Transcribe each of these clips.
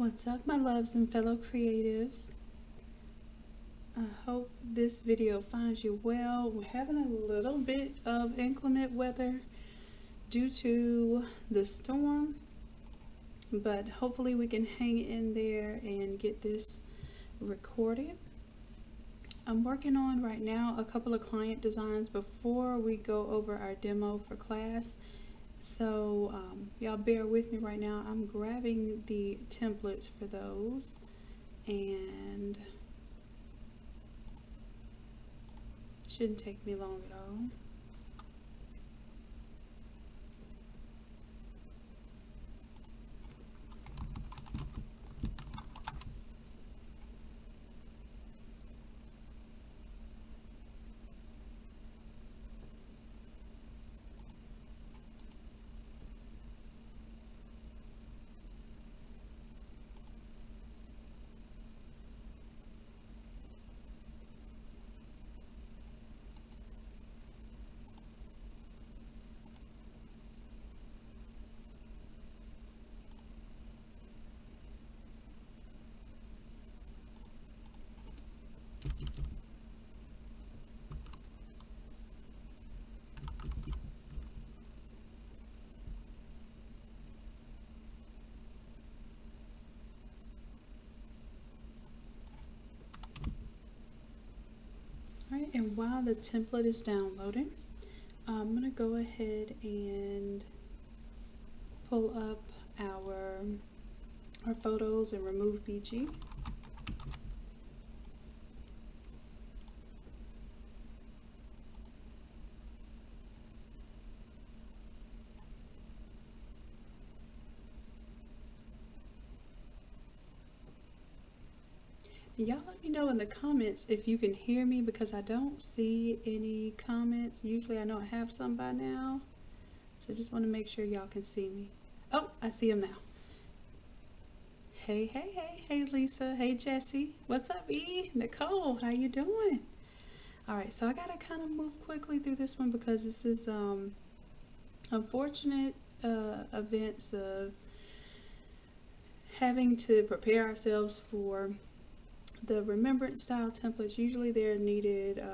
What's up, my loves and fellow creatives? I hope this video finds you well. We're having a little bit of inclement weather due to the storm, but hopefully we can hang in there and get this recorded. I'm working on right now a couple of client designs before we go over our demo for class. So y'all bear with me right now. I'm grabbing the templates for those, and shouldn't take me long at all. Alright, and while the template is downloading, I'm going to go ahead and pull up our photos and remove BG. Y'all let me know in the comments if you can hear me, because I don't see any comments. Usually I know I have some by now. So I just want to make sure y'all can see me. Oh, I see them now. Hey, hey, hey, hey Lisa, hey Jesse. What's up, E? Nicole, how you doing? Alright, so I gotta kind of move quickly through this one because this is unfortunate events of having to prepare ourselves for the Remembrance style templates. Usually they're needed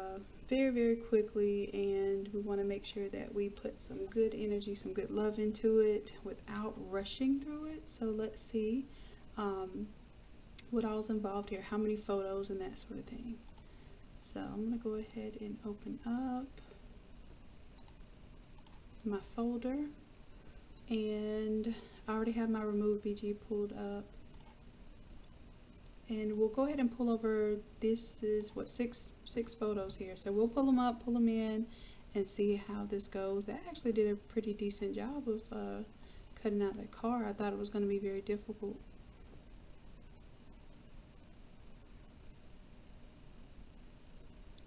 very, very quickly, and we want to make sure that we put some good energy, some good love into it without rushing through it. So let's see what all's involved here, how many photos and that sort of thing. So I'm going to go ahead and open up my folder, and I already have my remove BG pulled up. And we'll go ahead and pull over, this is what, six photos here. So we'll pull them up, pull them in, and see how this goes. I actually did a pretty decent job of cutting out that car. I thought it was going to be very difficult.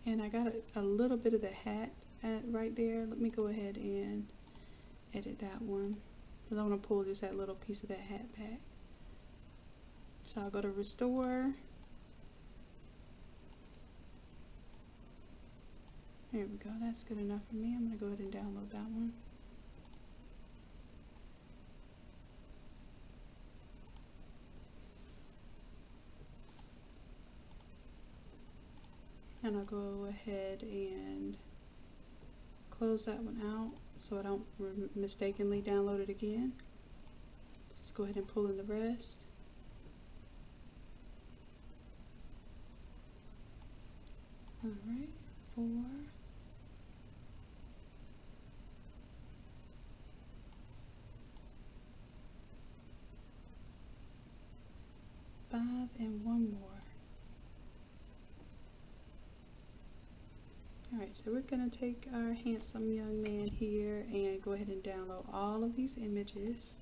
And I got a little bit of the hat right there. Let me go ahead and edit that one, because I want to pull just that little piece of that hat back. So I'll go to restore. There we go, that's good enough for me. I'm going to go ahead and download that one. And I'll go ahead and close that one out so I don't mistakenly download it again. Let's go ahead and pull in the rest. Alright, 4, 5, and one more. Alright, so we're going to take our handsome young man here and go ahead and download all of these images.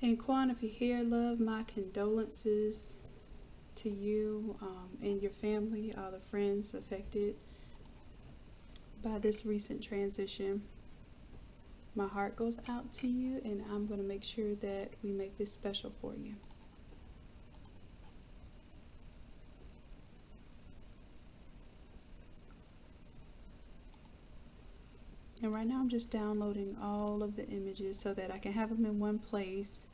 And Quan, if you're here, love, my condolences to you and your family, all the friends affected by this recent transition. My heart goes out to you, and I'm going to make sure that we make this special for you. And right now I'm just downloading all of the images so that I can have them in one place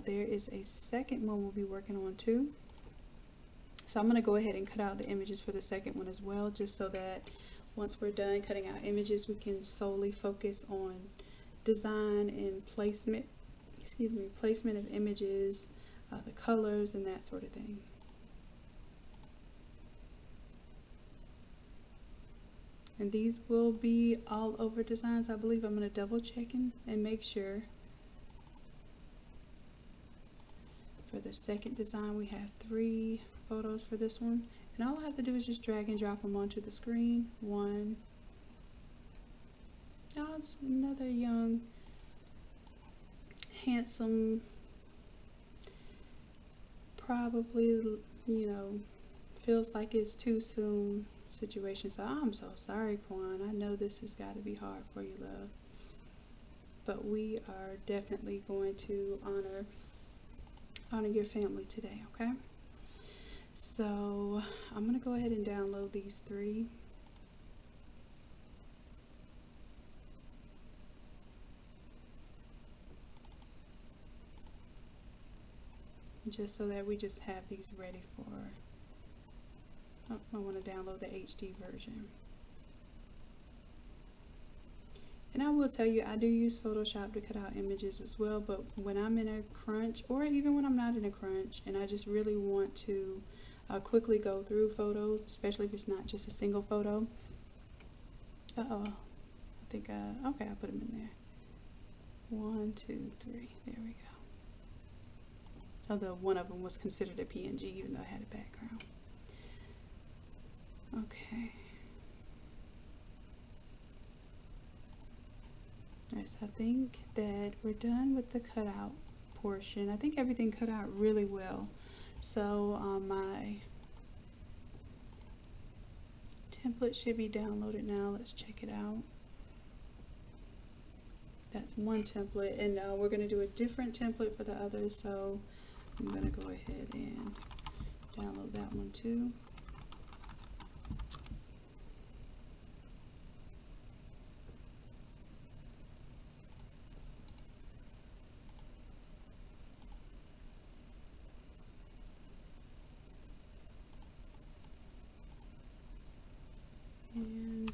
There is a second one we'll be working on too. So I'm going to go ahead and cut out the images for the second one as well, just so that once we're done cutting out images, we can solely focus on design and placement, placement of images, the colors and that sort of thing. And these will be all over designs. I believe I'm going to double check and make sure. For the second design, we have 3 photos for this one. And all I have to do is just drag and drop them onto the screen. One. Oh, it's another young, handsome, probably, you know, feels like it's too soon situation. So I'm so sorry, Quan. I know this has got to be hard for you, love. But we are definitely going to honor your family today, okay? So I'm going to go ahead and download these 3. Just so that we just have these ready for, oh, I want to download the HD version. And I will tell you, I do use Photoshop to cut out images as well, but when I'm in a crunch, or even when I'm not in a crunch, and I just really want to quickly go through photos, especially if it's not just a single photo. Uh-oh, I think, okay, I put them in there. 1, 2, 3, there we go. Although one of them was considered a PNG, even though I had a background. Okay. Nice. I think that we're done with the cutout portion. I think everything cut out really well. So my template should be downloaded now. Let's check it out. That's one template, and we're going to do a different template for the other. So I'm going to go ahead and download that one too. And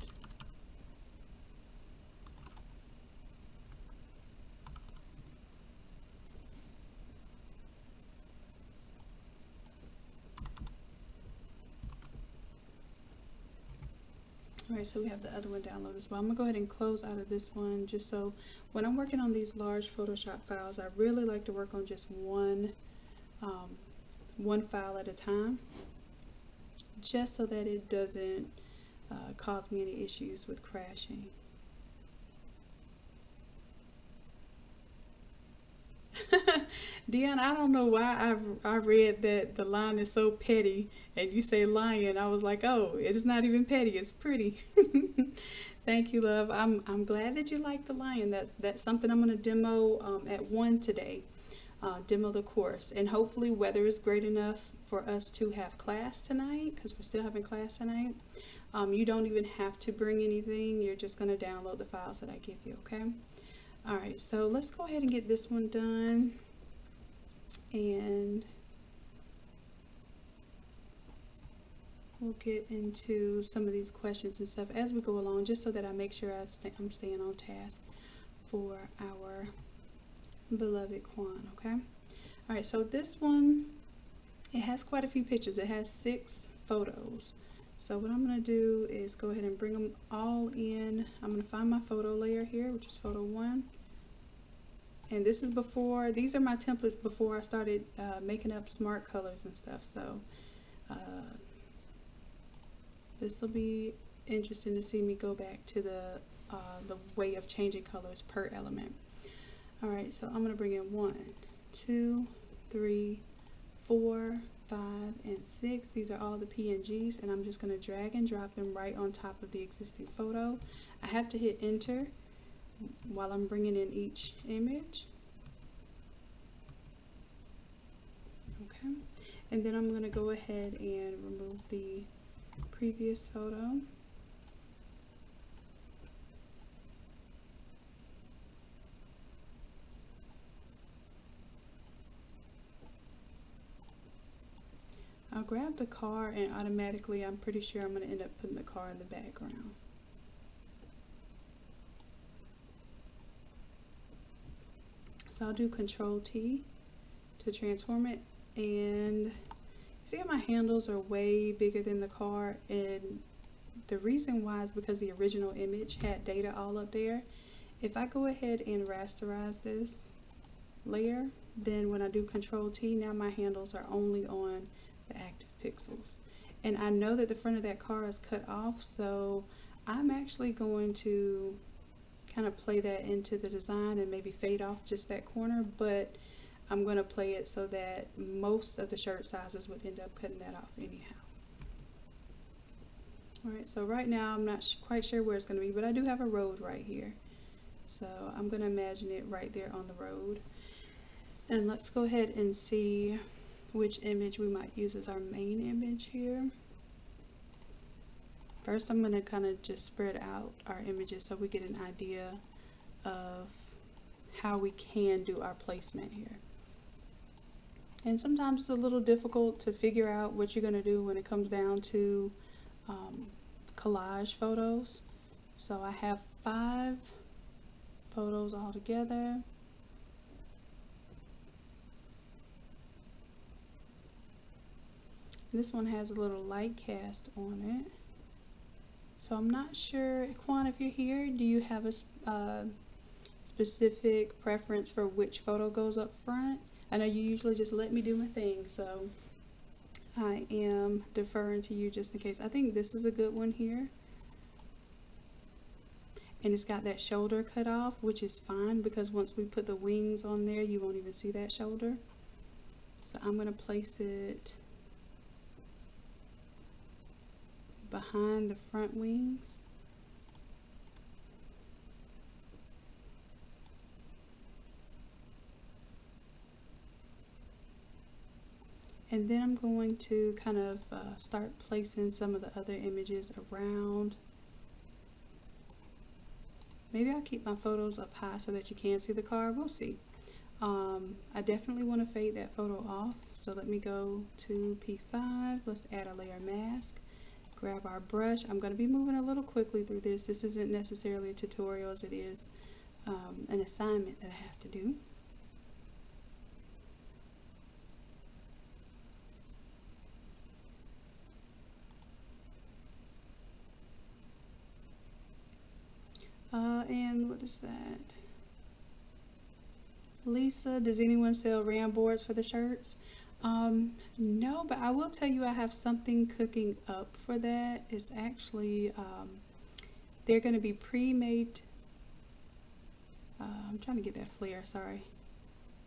alright, so we have the other one downloaded as well. I'm going to go ahead and close out of this one, just so when I'm working on these large Photoshop files, I really like to work on just one file at a time, just so that it doesn't cause me any issues with crashing. Dion, I don't know why I read that the line is so petty and you say lion. I was like, oh, it's not even petty, it's pretty. Thank you, love. I'm glad that you like the lion. That's something I'm going to demo at 1 today. Demo the course, and hopefully weather is great enough for us to have class tonight, because we're still having class tonight. You don't even have to bring anything. You're just going to download the files that I give you, okay? Alright, so let's go ahead and get this one done, and we'll get into some of these questions and stuff as we go along, just so that I make sure I'm staying on task for our beloved Quan, okay? Alright, so this one, it has quite a few pictures. It has 6 photos. So what I'm going to do is go ahead and bring them all in. I'm going to find my photo layer here, which is photo 1. And this is before, these are my templates before I started making up smart colors and stuff. So this will be interesting to see me go back to the way of changing colors per element. Alright, so I'm going to bring in 1, 2, 3, 4, 5, and 6. These are all the PNGs, and I'm just going to drag and drop them right on top of the existing photo. I have to hit enter while I'm bringing in each image. Okay, and then I'm going to go ahead and remove the previous photo. grab the car, and automatically I'm pretty sure I'm going to end up putting the car in the background. So I'll do Control T to transform it, and see how my handles are way bigger than the car, and the reason why is because the original image had data all up there. If I go ahead and rasterize this layer, then when I do Control T, now my handles are only on the active pixels. And I know that the front of that car is cut off, so I'm actually going to kind of play that into the design and maybe fade off just that corner, but I'm going to play it so that most of the shirt sizes would end up cutting that off anyhow. Alright, so right now I'm not quite sure where it's going to be, but I do have a road right here. So I'm going to imagine it right there on the road. And let's go ahead and see which image we might use as our main image here. First I'm going to kind of just spread out our images so we get an idea of how we can do our placement here. And sometimes it's a little difficult to figure out what you're going to do when it comes down to collage photos. So I have 5 photos all together. This one has a little light cast on it. So I'm not sure, Quan, if you're here, do you have a specific preference for which photo goes up front? I know you usually just let me do my thing, so I am deferring to you just in case. I think this is a good one here. And it's got that shoulder cut off, which is fine because once we put the wings on there, you won't even see that shoulder. So I'm going to place it behind the front wings. And then I'm going to kind of start placing some of the other images around. Maybe I'll keep my photos up high so that you can see the car. We'll see. I definitely want to fade that photo off. So let me go to P5. Let's add a layer mask. Grab our brush. I'm going to be moving a little quickly through this. This isn't necessarily a tutorial as it is an assignment that I have to do. And what is that? Lisa, does anyone sell RAM boards for the shirts? No, but I will tell you I have something cooking up for that. It's actually, they're going to be pre-made. I'm trying to get that flare, sorry,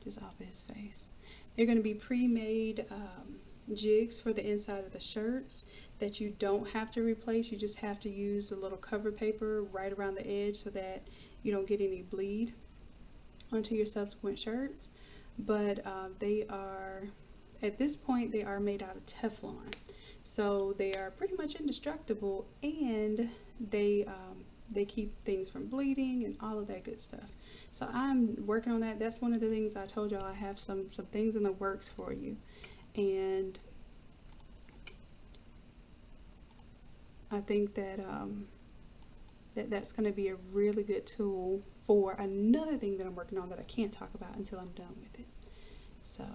just off of his face. They're going to be pre-made jigs for the inside of the shirts that you don't have to replace. You just have to use a little cover paper right around the edge so that you don't get any bleed onto your subsequent shirts. But they are, at this point, they are made out of Teflon. So they are pretty much indestructible, and they keep things from bleeding and all of that good stuff. So I'm working on that. That's one of the things I told y'all. I have some things in the works for you. And I think that that's going to be a really good tool for another thing that I'm working on that I can't talk about until I'm done with it. So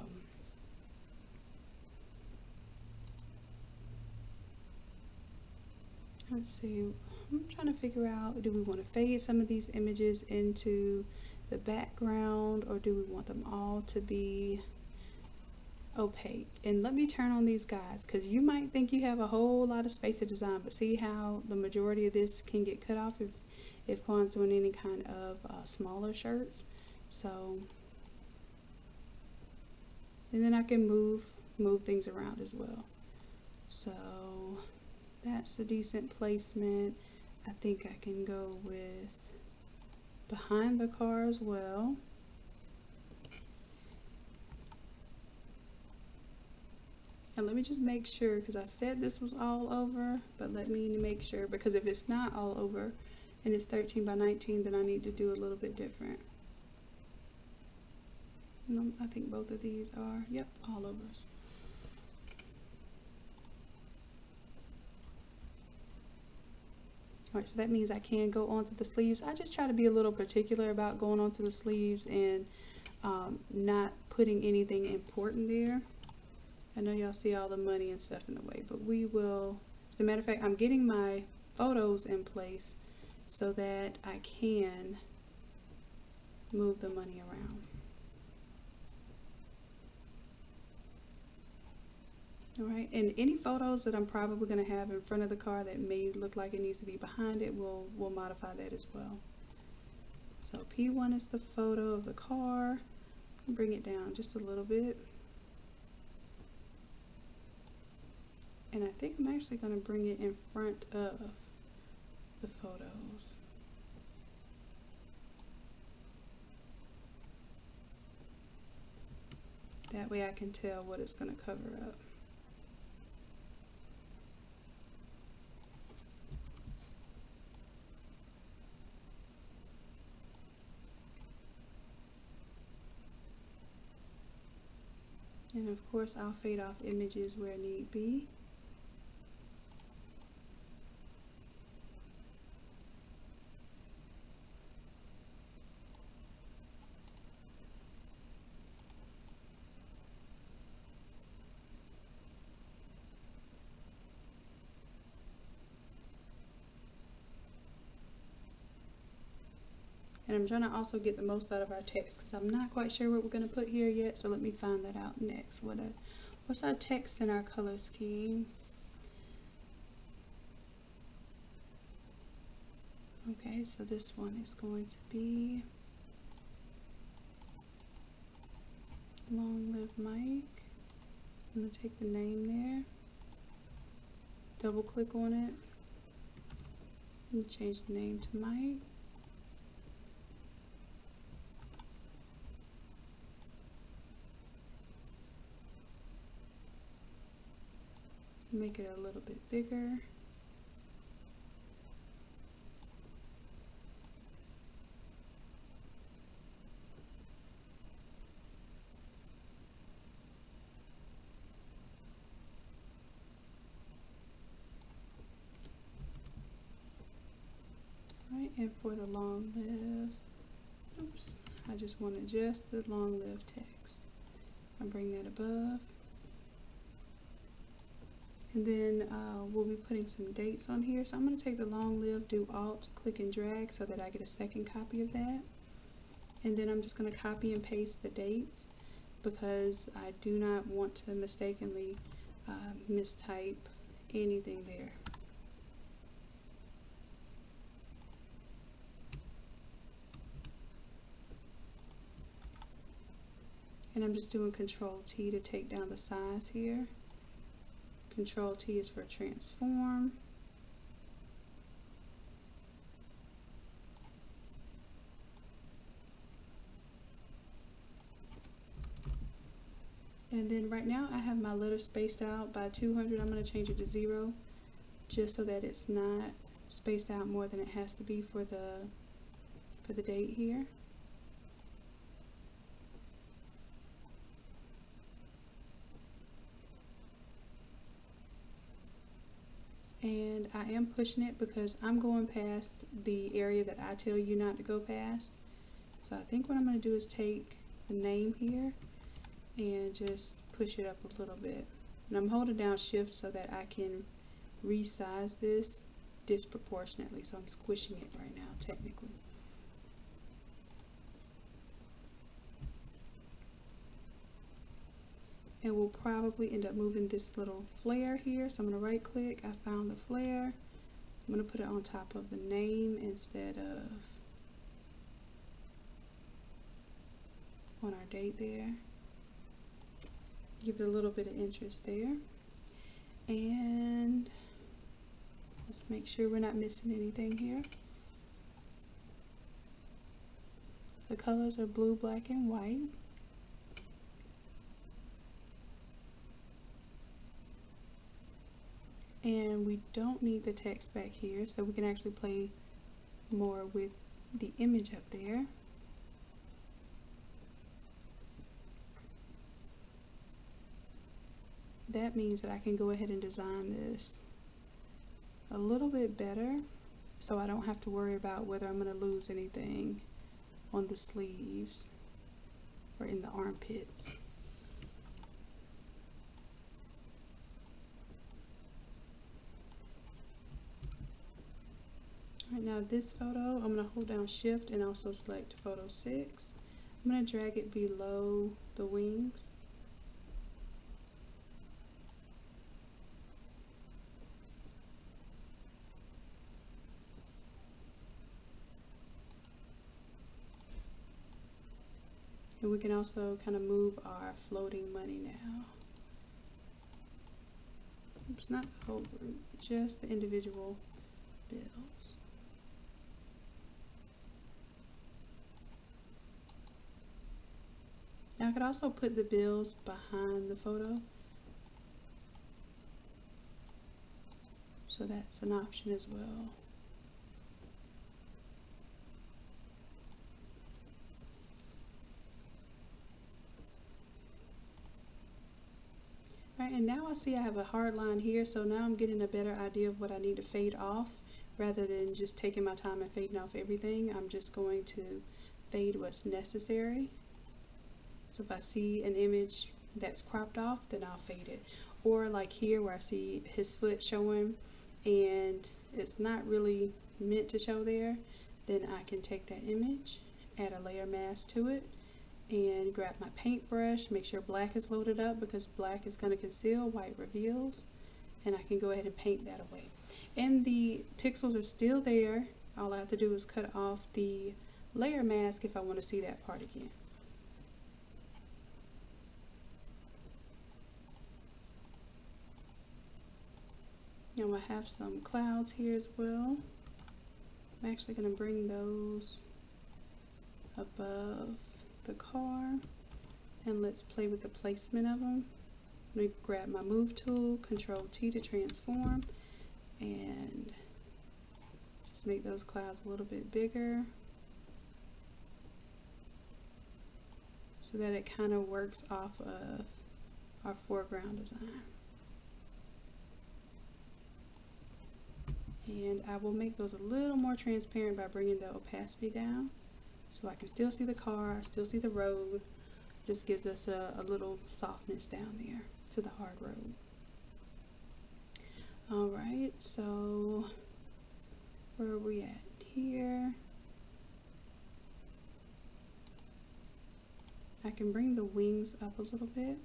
let's see. I'm trying to figure out, do we want to fade some of these images into the background, or do we want them all to be opaque? And let me turn on these guys, because you might think you have a whole lot of space to design, but see how the majority of this can get cut off if Quan's doing any kind of smaller shirts. So, and then I can move things around as well. So that's a decent placement. I think I can go with behind the car as well. And let me just make sure, because I said this was all over, but let me make sure, because if it's not all over and it's 13 by 19, then I need to do a little bit different. I think both of these are, yep, all overs. Alright, so that means I can go onto the sleeves. I just try to be a little particular about going onto the sleeves and not putting anything important there. I know y'all see all the money and stuff in the way, but we will, as a matter of fact, I'm getting my photos in place so that I can move the money around. Alright, and any photos that I'm probably going to have in front of the car that may look like it needs to be behind it, we'll modify that as well. So P1 is the photo of the car. Bring it down just a little bit. And I think I'm actually going to bring it in front of the photos. That way I can tell what it's going to cover up. And of course I'll fade off images where need be. And I'm trying to also get the most out of our text because I'm not quite sure what we're going to put here yet, so let me find that out next. What's our text in our color scheme? Okay, so this one is going to be Long Live Mike. So I'm going to take the name there, double click on it, and change the name to Mike. Make it a little bit bigger. Right, and for the long live, oops, I just want just the long live text. I'll bring that above. And then we'll be putting some dates on here. So I'm going to take the long live, do Alt, click and drag so that I get a second copy of that. And then I'm just going to copy and paste the dates because I do not want to mistakenly mistype anything there. And I'm just doing Control T to take down the size here. Control T is for transform. And then right now I have my letter spaced out by 200. I'm going to change it to 0 just so that it's not spaced out more than it has to be for the date here. And I am pushing it because I'm going past the area that I tell you not to go past. So I think what I'm going to do is take the name here and just push it up a little bit. And I'm holding down shift so that I can resize this disproportionately. So I'm squishing it right now technically. And we'll probably end up moving this little flare here. So I'm going to right click, I found the flare. I'm going to put it on top of the name instead of on our date there. Give it a little bit of interest there. And let's make sure we're not missing anything here. The colors are blue, black, and white. And we don't need the text back here, so we can actually play more with the image up there. That means that I can go ahead and design this a little bit better so I don't have to worry about whether I'm going to lose anything on the sleeves or in the armpits. Alright, now this photo, I'm going to hold down Shift and also select photo 6. I'm going to drag it below the wings. And we can also kind of move our floating money now. Oops, not the whole group, just the individual bills. Now I could also put the bills behind the photo, so that's an option as well. Alright, and now I see I have a hard line here, so now I'm getting a better idea of what I need to fade off. Rather than just taking my time and fading off everything, I'm just going to fade what's necessary. So if I see an image that's cropped off, then I'll fade it. Or like here where I see his foot showing and it's not really meant to show there, then I can take that image, add a layer mask to it, and grab my paintbrush, make sure black is loaded up because black is going to conceal, white reveals, and I can go ahead and paint that away. And the pixels are still there. All I have to do is cut off the layer mask if I want to see that part again. Now I have some clouds here as well. I'm actually going to bring those above the car, and let's play with the placement of them. I'm going to grab my move tool, Control T to transform, and just make those clouds a little bit bigger so that it kind of works off of our foreground design. And I will make those a little more transparent by bringing the opacity down, so I can still see the car, still see the road. Just gives us a little softness down there to the hard road. Alright, so where are we at here? I can bring the wings up a little bit.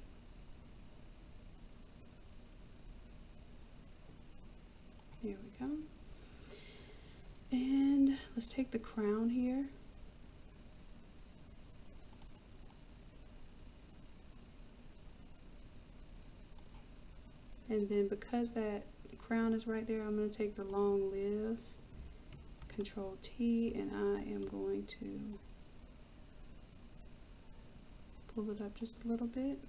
There we go. And let's take the crown here. And then because that crown is right there, I'm going to take the long live, Control T, and I am going to pull it up just a little bit.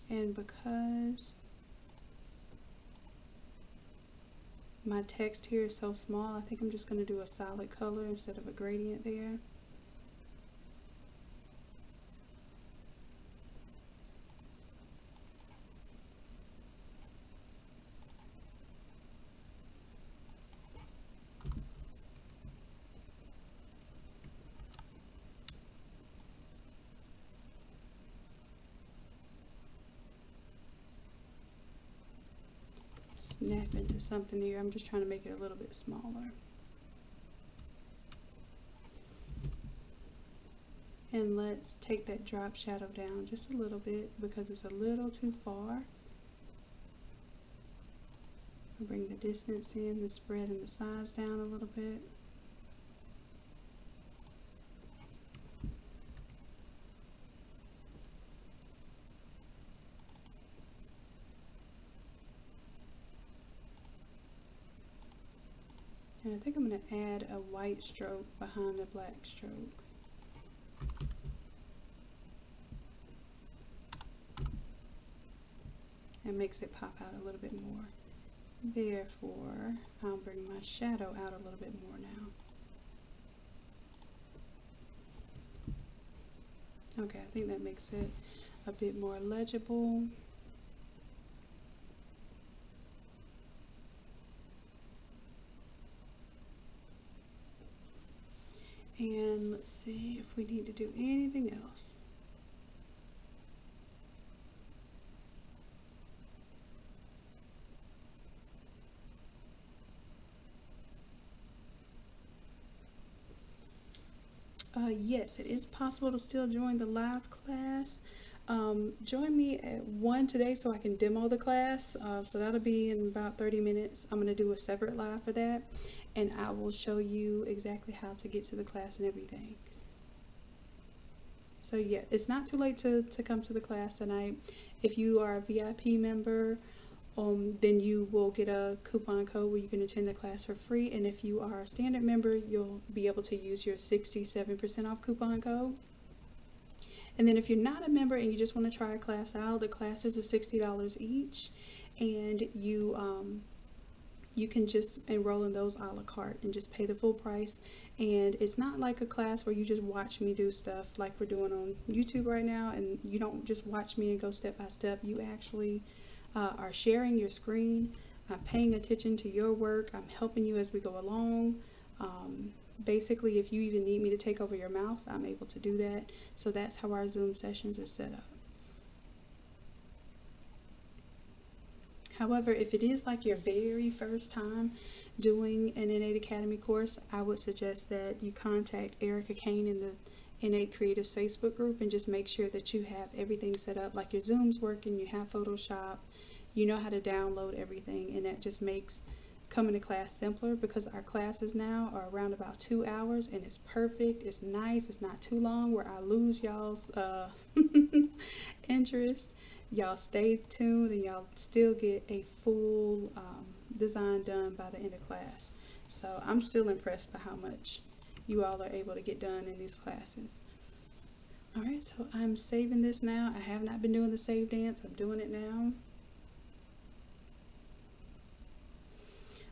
And because my text here is so small, I think I'm just going to do a solid color instead of a gradient there. Snap into something here. I'm just trying to make it a little bit smaller. And let's take that drop shadow down just a little bit because it's a little too far. I'll bring the distance in, the spread and the size down a little bit. And I think I'm going to add a white stroke behind the black stroke. and makes it pop out a little bit more. Therefore, I'll bring my shadow out a little bit more now. Okay, I think that makes it a bit more legible. And let's see if we need to do anything else. Yes, it is possible to still join the live class. Join me at 1 today so I can demo the class. So that'll be in about 30 minutes. I'm going to do a separate live for that, and I will show you exactly how to get to the class and everything. So yeah, it's not too late to come to the class tonight. If you are a VIP member, then you will get a coupon code where you can attend the class for free. And if you are a standard member, you'll be able to use your 67% off coupon code. And then if you're not a member and you just want to try a class out, the classes are $60 each, and you can just enroll in those a la carte and just pay the full price. And it's not like a class where you just watch me do stuff like we're doing on YouTube right now, and you don't just watch me and go step by step. You actually are sharing your screen. I'm paying attention to your work. I'm helping you as we go along. Basically, if you even need me to take over your mouse, I'm able to do that. So that's how our Zoom sessions are set up. However, if it is like your very first time doing an Innate Academy course, I would suggest that you contact Erica Kane in the Innate Creatives Facebook group and just make sure that you have everything set up, like your Zoom's working, you have Photoshop, you know how to download everything, and that just makes coming to class simpler, because our classes now are around about 2 hours, and it's perfect, it's nice, it's not too long where I lose y'all's interest. Y'all stay tuned and y'all still get a full design done by the end of class. So I'm still impressed by how much you all are able to get done in these classes. Alright, so I'm saving this now. I have not been doing the save dance. I'm doing it now.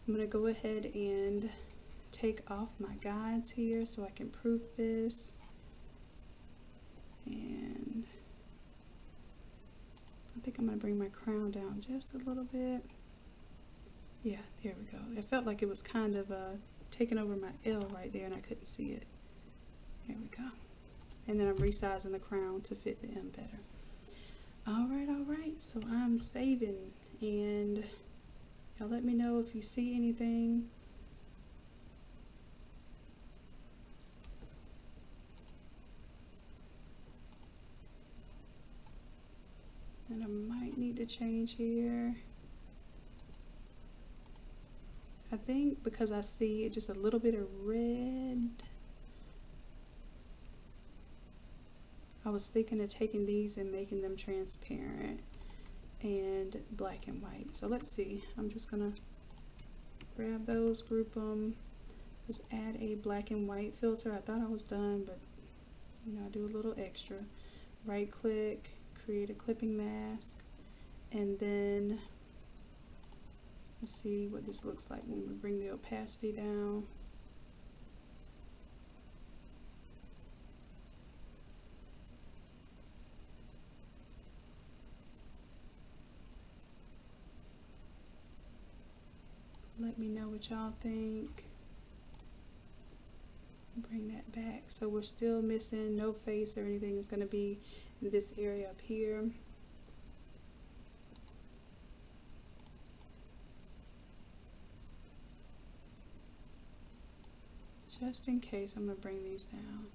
I'm going to go ahead and take off my guides here so I can proof this. And I think I'm going to bring my crown down just a little bit. Yeah, there we go. It felt like it was kind of taking over my L right there and I couldn't see it. There we go. And then I'm resizing the crown to fit the M better. Alright, so I'm saving, and y'all let me know if you see anything. And I might need to change here. I think because I see just a little bit of red, I was thinking of taking these and making them transparent and black and white. So let's see. I'm just gonna grab those, group them, just add a black and white filter. I thought I was done, but you know, I do a little extra. Right click, create a clipping mask, and then let's see what this looks like when we bring the opacity down. Let me know what y'all think. Bring that back. So we're still missing no face or anything. It's going to be in this area up here. Just in case, I'm going to bring these down.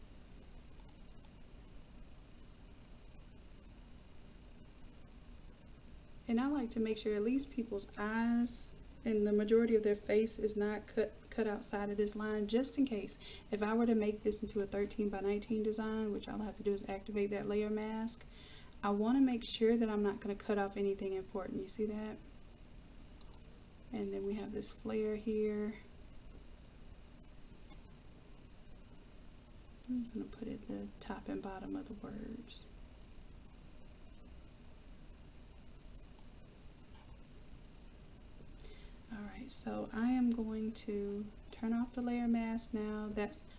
And I like to make sure at least people's eyes and the majority of their face is not cut outside of this line, just in case. If I were to make this into a 13 by 19 design, which all I have to do is activate that layer mask, I want to make sure that I'm not going to cut off anything important. You see that? And then we have this flare here. I'm just going to put it at the top and bottom of the words. so I am going to turn off the layer mask now.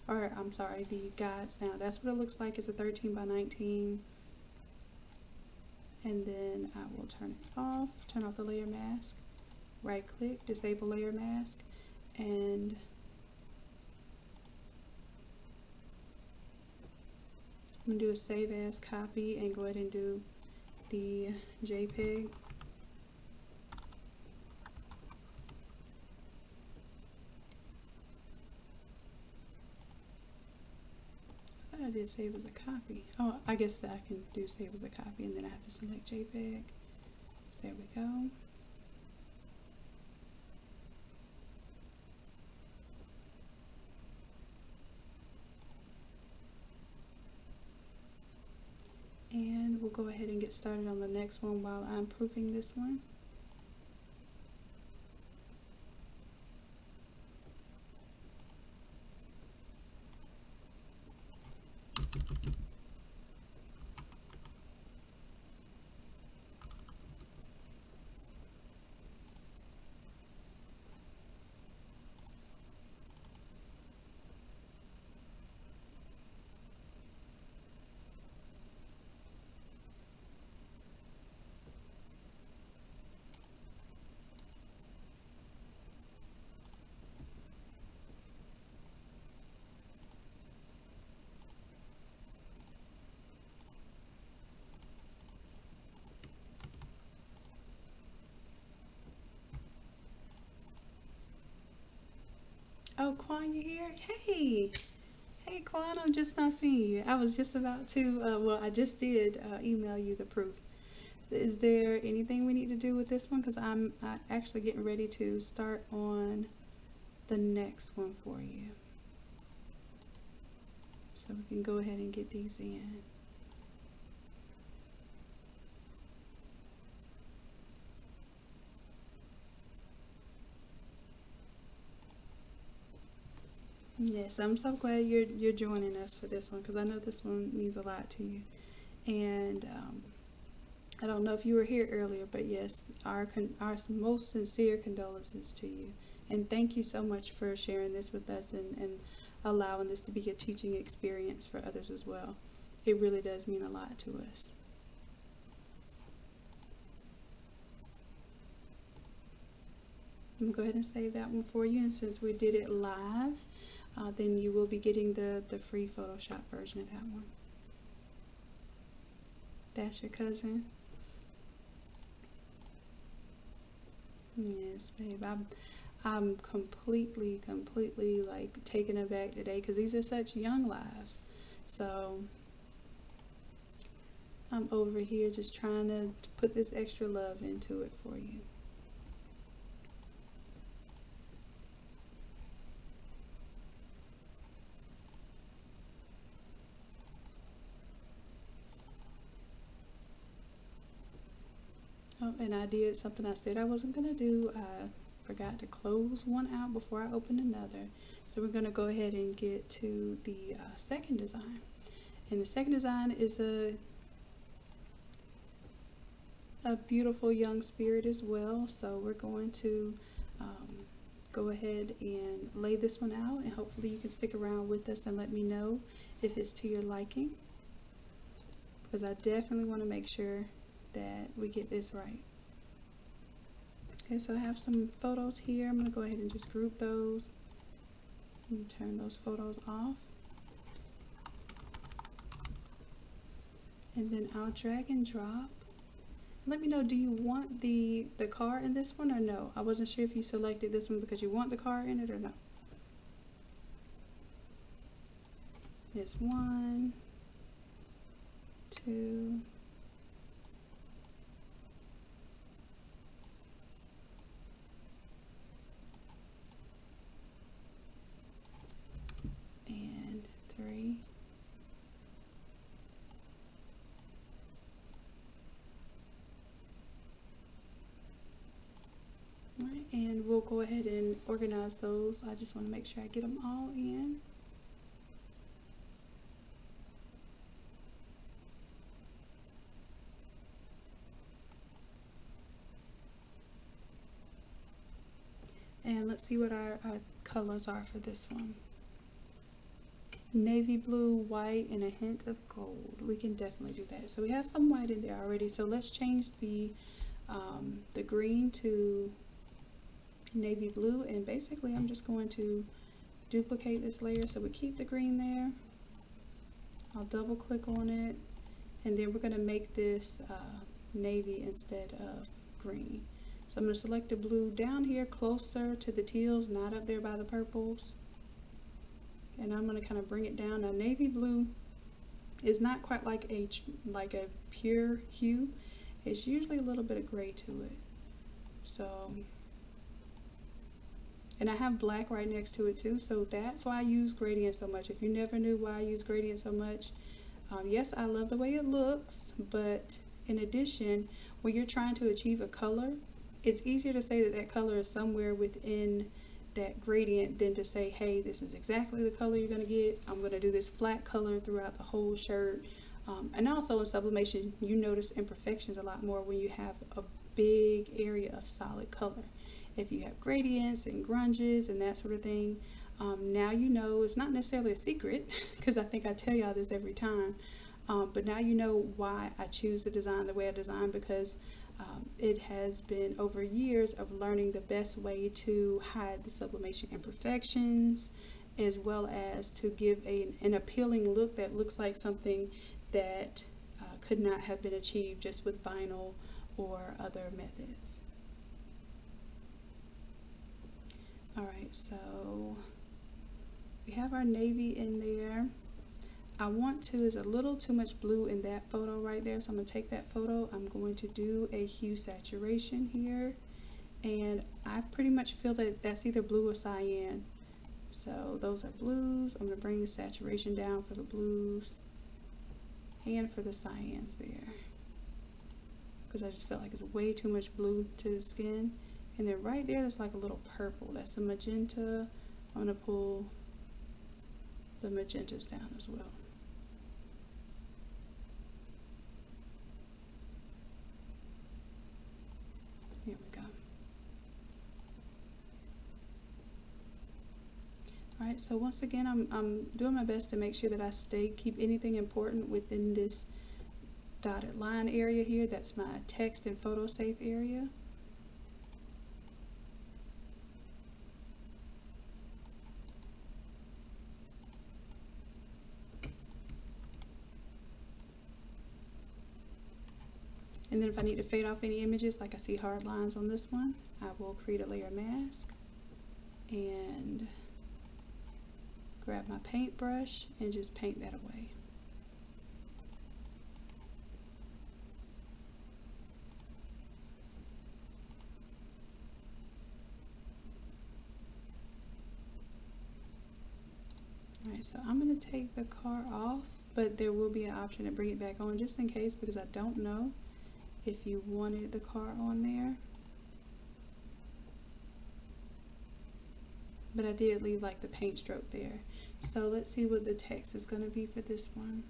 Or I'm sorry, the guides now. That's what it looks like. It's a 13 by 19. And then I will turn off the layer mask, right click, disable layer mask, and I'm going to do a save as copy and go ahead and do the JPEG. I did save as a copy. Oh, I guess I can do save as a copy and then I have to select JPEG. There we go. And we'll go ahead and get started on the next one while I'm proofing this one. Oh, Quan, you here? Hey! Hey, Quan, I'm just not seeing you. I was just about to, well, I just did email you the proof. Is there anything we need to do with this one? Because I'm actually getting ready to start on the next one for you. So we can go ahead and get these in. Yes, I'm so glad you're joining us for this one because I know this one means a lot to you. And I don't know if you were here earlier, but yes, our most sincere condolences to you. And thank you so much for sharing this with us and allowing this to be a teaching experience for others as well. It really does mean a lot to us. I'm going to go ahead and save that one for you. And since we did it live, then you will be getting the free Photoshop version of that one. That's your cousin? Yes, babe. I'm completely like taken aback today because these are such young lives. So I'm over here just trying to put this extra love into it for you. Oh, and I did something I said I wasn't going to do. I forgot to close one out before I opened another. So we're going to go ahead and get to the second design. And the second design is a beautiful young spirit as well. So we're going to go ahead and lay this one out, and hopefully you can stick around with us and let me know if it's to your liking, because I definitely want to make sure that we get this right. Okay, so I have some photos here. I'm going to go ahead and just group those and turn those photos off. And then I'll drag and drop. Let me know, do you want the car in this one or no? I wasn't sure if you selected this one because you want the car in it or no. There's 1, 2, and 3. Alright, and we'll go ahead and organize those. I just want to make sure I get them all in. And let's see what our colors are for this one. Navy blue, white, and a hint of gold. We can definitely do that. So we have some white in there already. So let's change the green to navy blue, and basically I'm just going to duplicate this layer so we keep the green there. I'll double click on it, and then we're going to make this navy instead of green. So I'm going to select the blue down here closer to the teals, not up there by the purples. And I'm going to kind of bring it down. Now navy blue is not quite like a pure hue. It's usually a little bit of gray to it. So, and I have black right next to it too, so that's why I use gradient so much. If you never knew why I use gradient so much, yes, I love the way it looks, but in addition, when you're trying to achieve a color, it's easier to say that that color is somewhere within that gradient than to say, hey, this is exactly the color you're going to get. I'm going to do this flat color throughout the whole shirt. And also in sublimation, you notice imperfections a lot more when you have a big area of solid color. If you have gradients and grunges and that sort of thing, now you know, it's not necessarily a secret because I think I tell y'all this every time, but now you know why I choose to design the way I design, because it has been over years of learning the best way to hide the sublimation imperfections, as well as to give an appealing look that looks like something that could not have been achieved just with vinyl or other methods. Alright, so we have our navy in there. I want to, there's a little too much blue in that photo right there, so I'm going to take that photo. I'm going to do a hue saturation here, and I pretty much feel that that's either blue or cyan. So those are blues. I'm going to bring the saturation down for the blues and for the cyans there, because I just felt like it's way too much blue to the skin. And then right there, there's like a little purple. That's a magenta. I'm going to pull the magentas down as well. Here we go. Alright, so once again, I'm doing my best to make sure that I keep anything important within this dotted line area here. That's my text and photo safe area. And then if I need to fade off any images, like I see hard lines on this one, I will create a layer mask and grab my paintbrush and just paint that away. Alright, so I'm going to take the car off, but there will be an option to bring it back on just in case, because I don't know if you wanted the car on there. But I did leave like the paint stroke there. So let's see what the text is going to be for this one.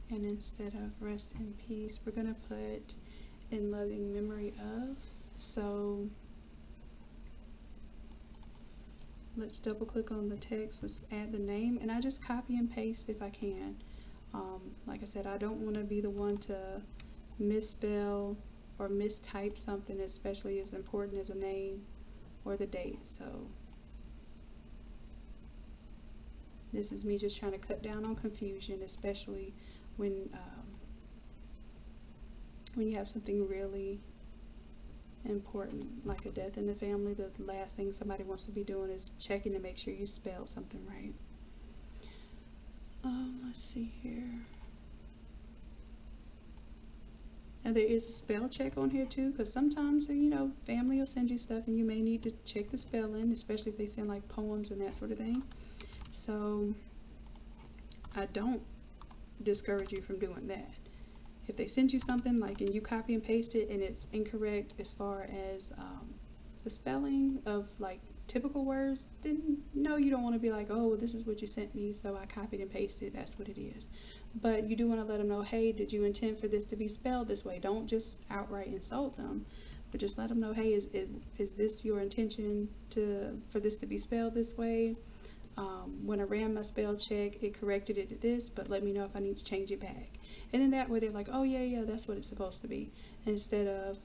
And instead of rest in peace, we're going to put in loving memory of. So let's double click on the text, let's add the name, and I just copy and paste if I can. Like I said, I don't want to be the one to misspell or mistype something, especially as important as a name or the date. So this is me just trying to cut down on confusion, especially when you have something really important like a death in the family. The last thing somebody wants to be doing is checking to make sure you spelled something right. Let's see here. And there is a spell check on here too, because sometimes, you know, family will send you stuff and you may need to check the spelling, especially if they send like poems and that sort of thing. So I don't discourage you from doing that. If they send you something like and you copy and paste it and it's incorrect as far as the spelling of like typical words, then no, you don't want to be like, oh, this is what you sent me, so I copied and pasted, that's what it is. But you do want to let them know, hey, did you intend for this to be spelled this way? Don't just outright insult them, but just let them know, hey, is this your intention for this to be spelled this way? When I ran my spell check, it corrected it to this, but let me know if I need to change it back. And then that way they're like, oh yeah, that's what it's supposed to be. Instead of,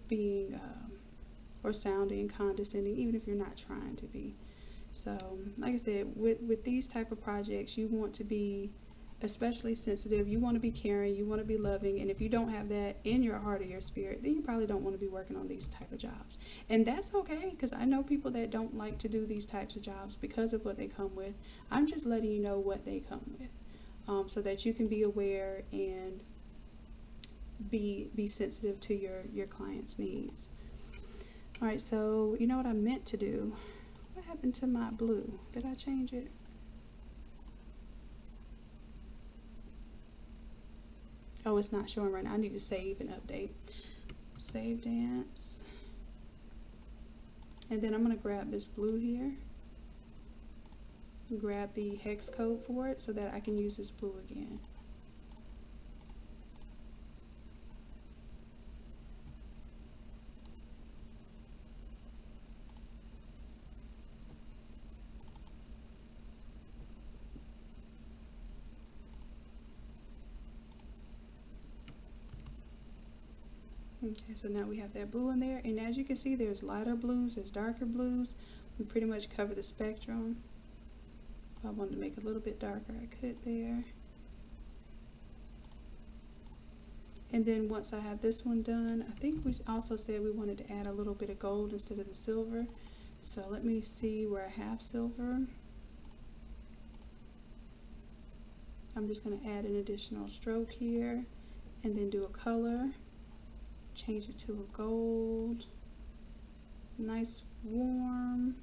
being or sounding condescending, even if you're not trying to be. So, like I said, with these type of projects, you want to be especially sensitive, you want to be caring, you want to be loving, and if you don't have that in your heart or your spirit, then you probably don't want to be working on these type of jobs. And that's okay, because I know people that don't like to do these types of jobs because of what they come with. I'm just letting you know what they come with, so that you can be aware and be sensitive to your client's needs. All right, so you know what I meant to do? What happened to my blue? Did I change it? Oh, it's not showing right now. I need to save and update. Save dance. And then I'm going to grab this blue here. Grab the hex code for it so that I can use this blue again. Okay, so now we have that blue in there, and as you can see, there's lighter blues, there's darker blues. We pretty much cover the spectrum. If I wanted to make it a little bit darker, I could there. And then once I have this one done, I think we also said we wanted to add a little bit of gold instead of the silver. So let me see where I have silver. I'm just going to add an additional stroke here, and then do a color. Change it to a gold, nice warm,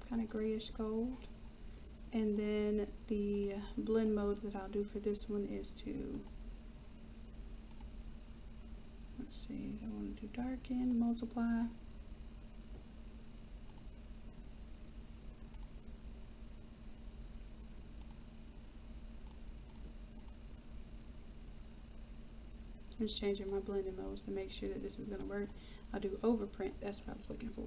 kind of grayish gold. And then the blend mode that I'll do for this one is to, let's see, I want to do darken, multiply. I'm just changing my blending modes to make sure that this is going to work. I'll do overprint, that's what I was looking for.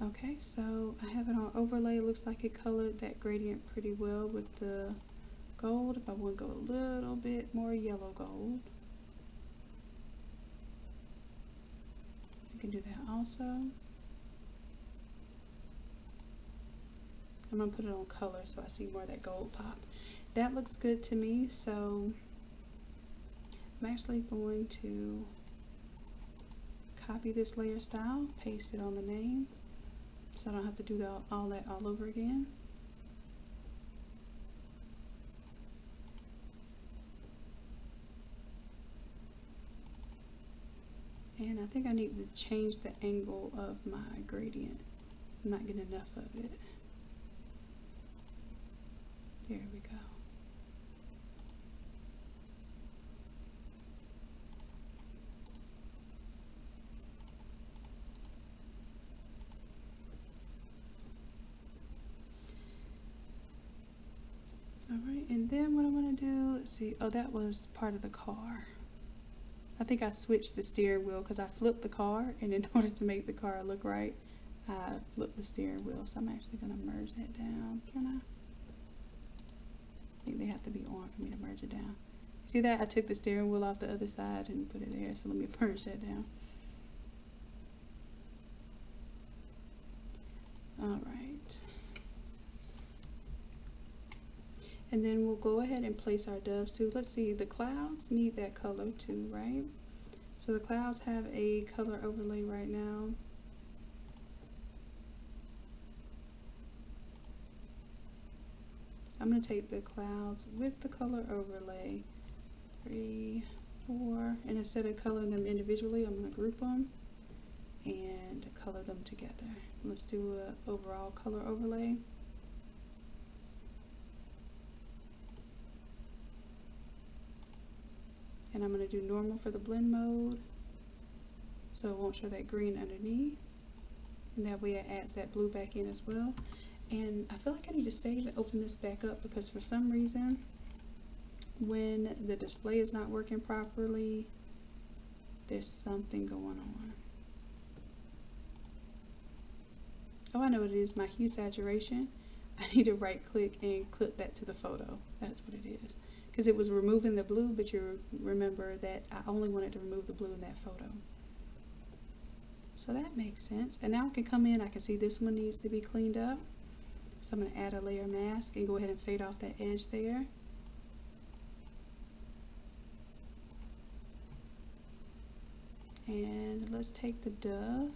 Okay, so I have it on overlay. It looks like it colored that gradient pretty well with the gold. If I want to go a little bit more yellow gold, I can do that also. I'm going to put it on color so I see more of that gold pop. That looks good to me, so I'm actually going to copy this layer style, paste it on the name, so I don't have to do all that all over again. And I think I need to change the angle of my gradient. I'm not getting enough of it. There we go. Alright, and then what I'm going to do, let's see, oh, that was part of the car. I think I switched the steering wheel because I flipped the car, and in order to make the car look right, I flipped the steering wheel. So I'm actually going to merge that down. Can I? I think they have to be on for me to merge it down. See that? I took the steering wheel off the other side and put it there, so let me merge that down. Alright. And then we'll go ahead and place our doves too. Let's see, the clouds need that color too, right? So the clouds have a color overlay right now. I'm going to take the clouds with the color overlay, 3, 4, and instead of coloring them individually, I'm going to group them and color them together. Let's do an overall color overlay. And I'm going to do normal for the blend mode, so it won't show that green underneath. And that way it adds that blue back in as well. And I feel like I need to save and open this back up because for some reason when the display is not working properly, there's something going on. Oh, I know what it is, my hue saturation. I need to right click and clip that to the photo. That's what it is. Because it was removing the blue, but you remember that I only wanted to remove the blue in that photo. So that makes sense. And now I can come in, I can see this one needs to be cleaned up. So I'm going to add a layer mask and go ahead and fade off that edge there. And let's take the dove.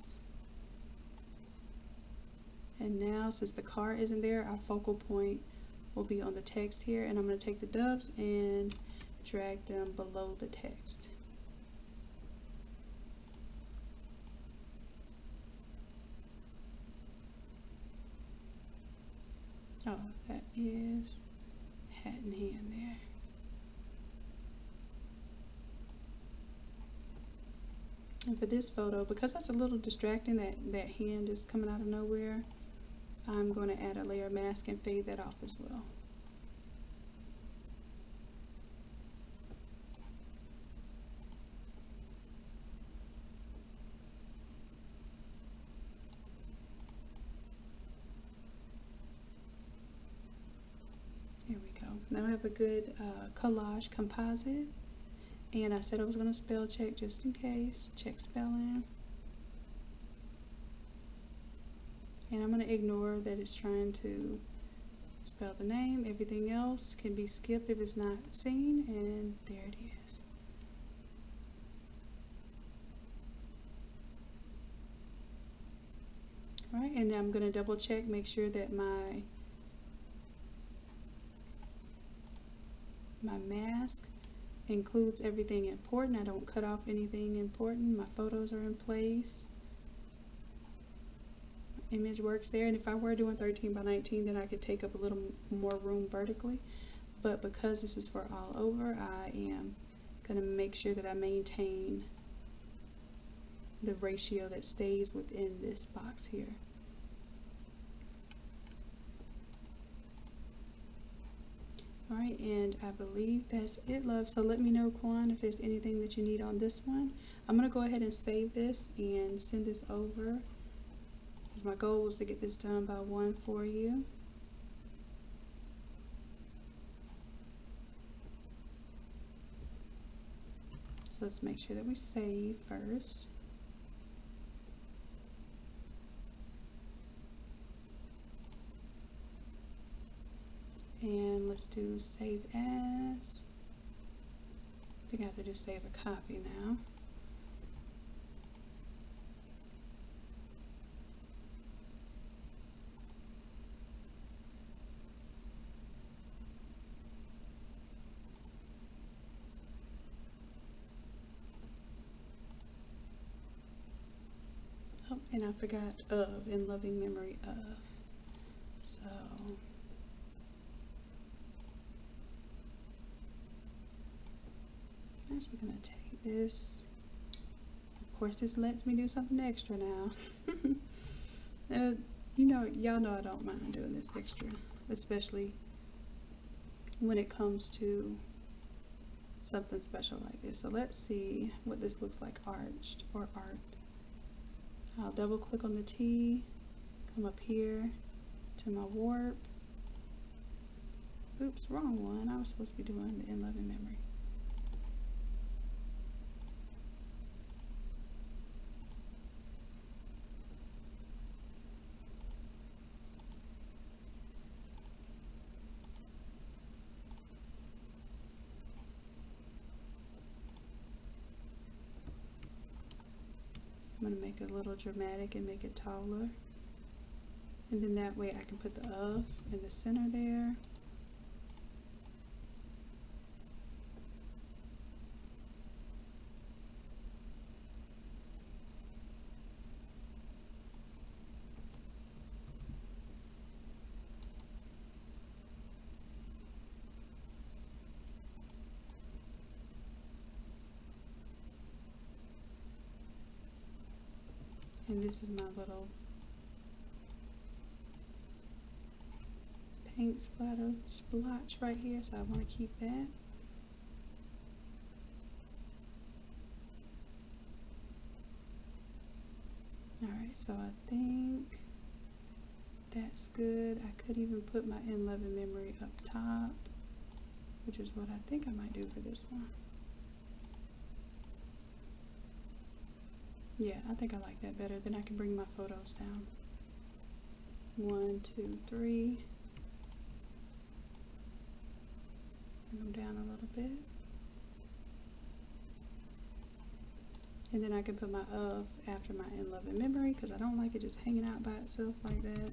And now since the car isn't there, our focal point will be on the text here. And I'm going to take the doves and drag them below the text. Oh, that is hat in hand there. And for this photo, because that's a little distracting, that hand is coming out of nowhere, I'm going to add a layer mask and fade that off as well. There we go. Now I have a good collage composite. And I said I was going to spell check just in case. Check spelling. And I'm going to ignore that it's trying to spell the name. Everything else can be skipped if it's not seen. And there it is. Alright, and then I'm going to double check, make sure that my mask includes everything important. I don't cut off anything important. My photos are in place. Image works there, and if I were doing 13 by 19, then I could take up a little more room vertically. But because this is for all over, I am going to make sure that I maintain the ratio that stays within this box here. Alright, and I believe that's it, love. So let me know, Quan, if there's anything that you need on this one. I'm going to go ahead and save this and send this over. Because my goal was to get this done by 1 for you. So let's make sure that we save first. And let's do save as. I think I have to do save a copy now. Oh, and I forgot of, in loving memory of. So I'm actually going to take this. Of course, this lets me do something extra now. You know, y'all know I don't mind doing this extra, especially when it comes to something special like this. So let's see what this looks like arched or arced. I'll double click on the T, come up here to my warp. Oops, wrong one. I was supposed to be doing the in loving memory. I'm going to make it a little dramatic and make it taller. And then that way I can put the of in the center there. And this is my little paint splotch right here, so I want to keep that. Alright, so I think that's good. I could even put my in-11 memory up top, which is what I think I might do for this one. Yeah, I think I like that better. Then I can bring my photos down. 1, 2, 3. Bring them down a little bit. And then I can put my of after my in-11 memory because I don't like it just hanging out by itself like that.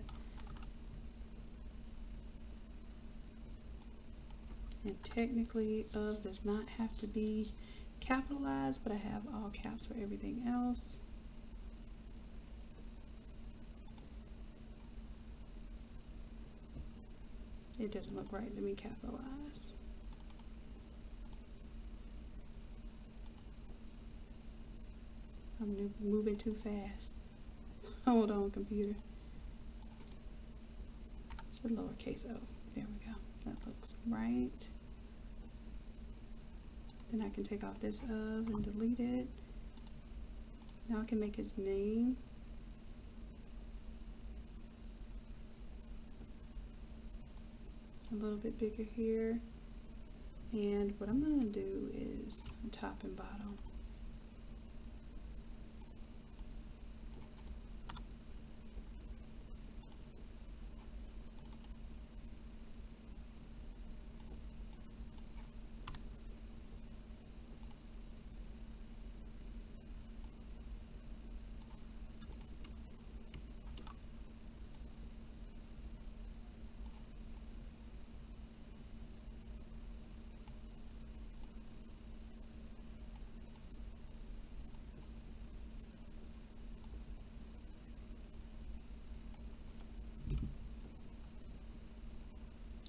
And technically of does not have to be capitalized, but I have all caps for everything else. It doesn't look right to me capitalized. I'm moving too fast. Hold on, computer. Should lowercase o. There we go. That looks right. Then I can take off this of and delete it. Now I can make his name. A little bit bigger here. And what I'm going to do is top and bottom.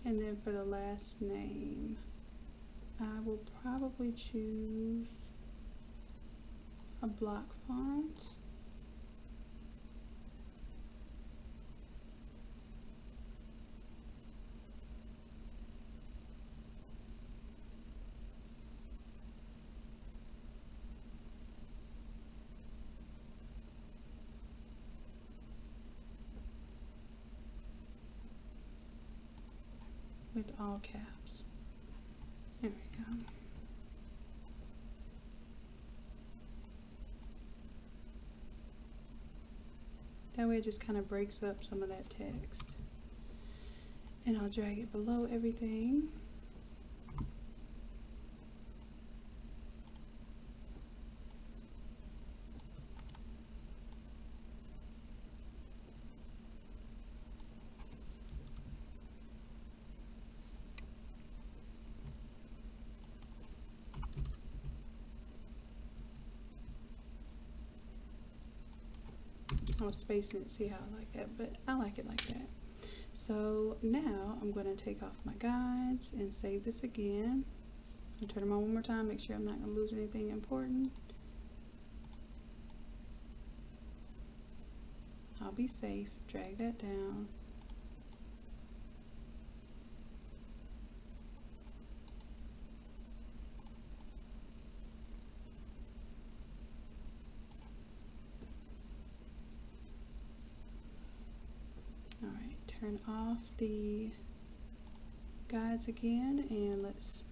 And then for the last name, I will probably choose a block font. With all caps. There we go. That way it just kind of breaks up some of that text. And I'll drag it below everything. I was spacing it, see how I like that, but I like it like that. So now I'm going to take off my guides and save this again. And turn them on one more time, make sure I'm not going to lose anything important. I'll be safe, drag that down. Alright, turn off the guides again and let's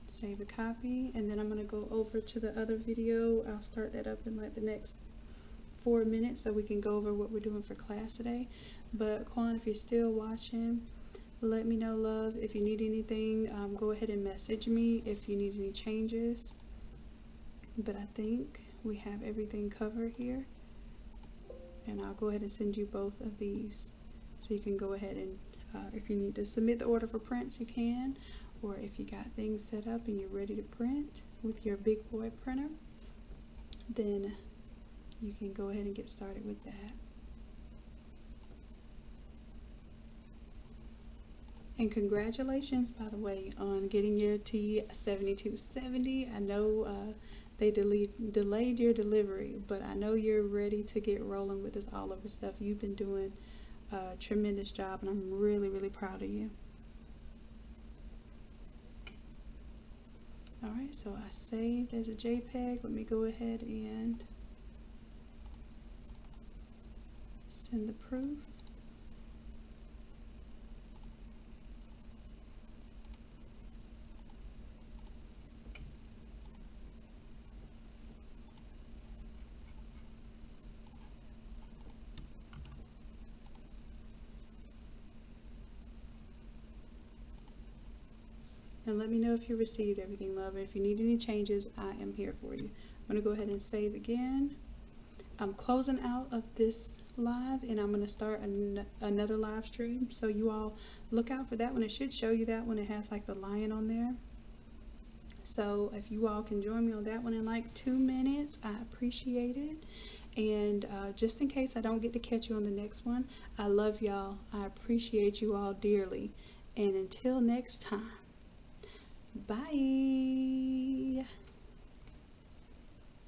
save a copy, and then I'm going to go over to the other video. I'll start that up in like the next 4 minutes so we can go over what we're doing for class today. But Quan, if you're still watching, let me know, love. If you need anything, go ahead and message me if you need any changes. But I think we have everything covered here, and I'll go ahead and send you both of these so you can go ahead and if you need to submit the order for prints, you can, or if you got things set up and you're ready to print with your big boy printer, then you can go ahead and get started with that. And congratulations, by the way, on getting your T7270. I know they delayed your delivery, but I know you're ready to get rolling with this all over stuff. You've been doing a tremendous job, and I'm really, really proud of you. Alright, so I saved as a JPEG. Let me go ahead and send the proof. And let me know if you received everything, love. If you need any changes, I am here for you. I'm going to go ahead and save again. I'm closing out of this live, and I'm going to start another live stream. So you all look out for that one. It should show you that one. It has like the lion on there. So if you all can join me on that one in like 2 minutes, I appreciate it. And just in case I don't get to catch you on the next one, I love y'all. I appreciate you all dearly. And until next time. Bye.